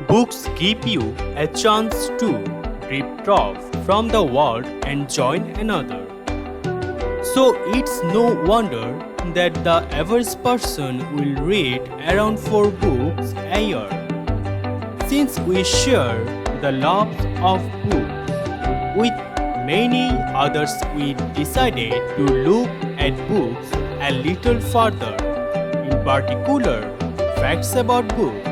Books give you a chance to drift off from the world and join another. So it's no wonder that the average person will read around 4 books a year. Since we share the love of books with many others, we decided to look at books a little further. In particular, facts about books.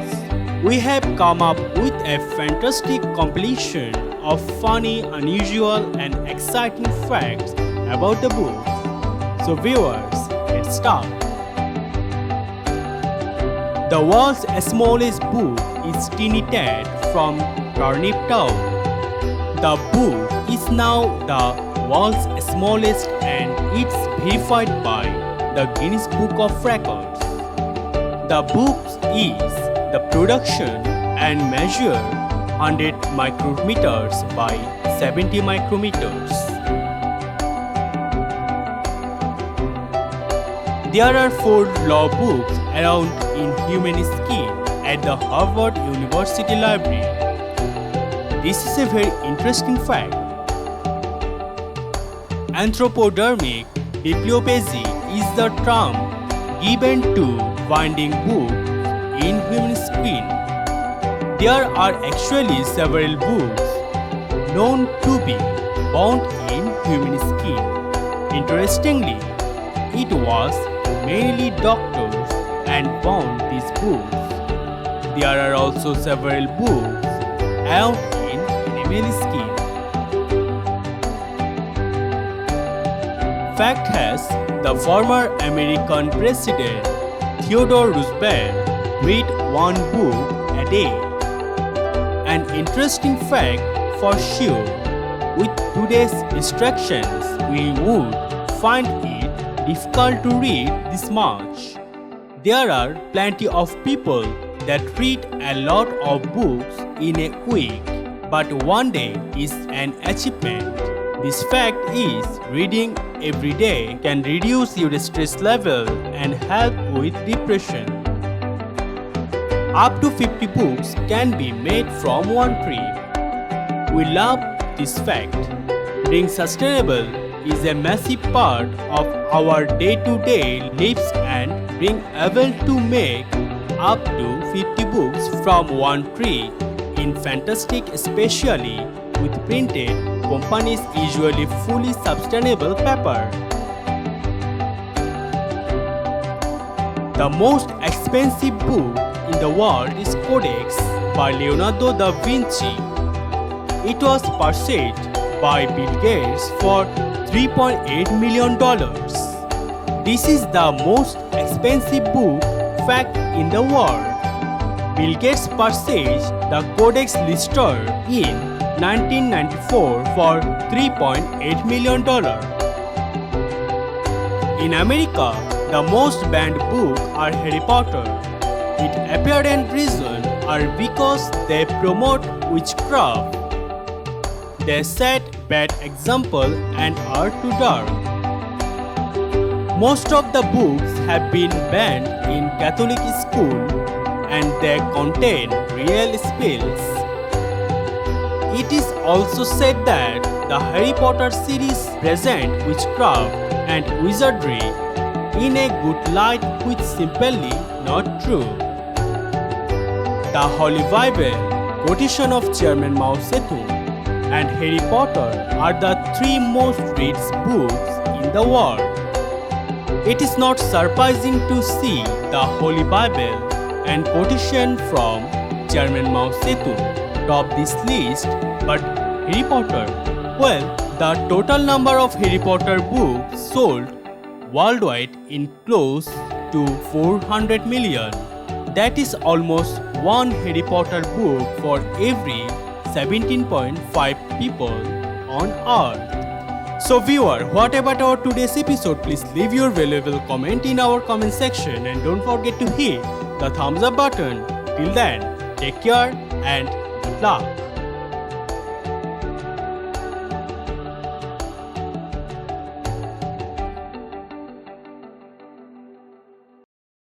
We have come up with a fantastic compilation of funny, unusual and exciting facts about the books. So viewers, let's start. The world's smallest book is Tiny Ted from Turnip Town. The book is now the world's smallest and it's verified by the Guinness Book of Records. The book is the production and measure 100 micrometers by 70 micrometers. There are 4 law books around in human skin at the Harvard University Library. This is a very interesting fact. Anthropodermic bibliopathy is the term given to finding books in human skin. There are actually several books known to be found in human skin. Interestingly, it was mainly doctors and found these books. There are also several books found in animal skin. Fact has the former American President Theodore Roosevelt read 1 book a day. An interesting fact for sure. With today's distractions, we would find it difficult to read this much. There are plenty of people that read a lot of books in a week, but one day is an achievement. This fact is reading every day can reduce your stress level and help with depression. Up to 50 books can be made from 1 tree. We love this fact. Being sustainable is a massive part of our day-to-day lives and being able to make up to 50 books from 1 tree in fantastic, especially with printed companies usually fully sustainable paper. The most expensive book in the world is Codex by Leonardo da Vinci. It was purchased by Bill Gates for $3.8 million. This is the most expensive book fact in the world. Bill Gates purchased the Codex Lister in 1994 for $3.8 million. In America, the most banned books are Harry Potter. Its apparent reason are because they promote witchcraft. They set bad example and are too dark. Most of the books have been banned in Catholic school and they contain real spells. It is also said that the Harry Potter series present witchcraft and wizardry in a good light, which is simply not true. The Holy Bible, quotation of Chairman Mao Zedong, and Harry Potter are the 3 most read books in the world. It is not surprising to see the Holy Bible and quotation from Chairman Mao Zedong top this list, but Harry Potter, well, the total number of Harry Potter books sold worldwide in close to 400 million. That is almost 1 Harry Potter book for every 17.5 people on earth. So viewer, what about our today's episode? Please leave your valuable comment in our comment section and don't forget to hit the thumbs up button. Till then, take care and good luck.